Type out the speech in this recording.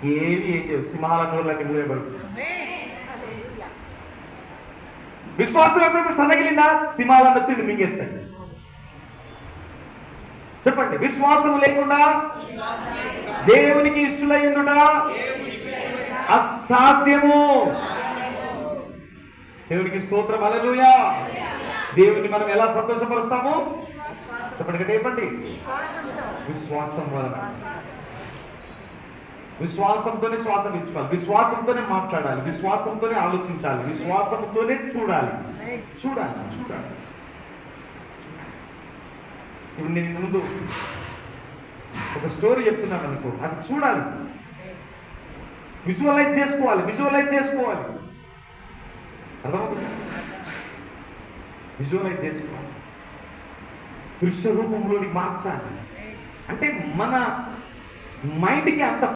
ఏం చేయవు. సింహాల నోర్లన్నీ మూయబడు. విశ్వాసం ఎప్పుడైతే సన్నగిలిందా సింహాలను వచ్చి మింగేస్తాయి. చెప్పండి, విశ్వాసం లేకుండా దేవునికి ఇష్టలై ఉండుట అసాధ్యము. దేవునికి స్తోత్రం, హల్లెలూయా. దేవుని మనం ఎలా సంతోషపరుస్తాము? చెప్పండి, చెప్పండి. విశ్వాసం వలన. విశ్వాసంతోనే శ్వాసం ఇచ్చుకోవాలి, విశ్వాసంతోనే మాట్లాడాలి, విశ్వాసంతోనే ఆలోచించాలి, విశ్వాసంతోనే చూడాలి. చూడాలి చూడాలి ఇప్పుడు నేను ముందు ఒక స్టోరీ చెప్తున్నాను అనుకో, అది చూడాలి, విజువలైజ్ చేసుకోవాలి, విజువలైజ్ చేసుకోవాలి. అర్థమవుతుంది? విజువలైజ్ చేసుకోవాలి, దృశ్య రూపంలోని మార్చాలి. అంటే మన మైండ్కి అంత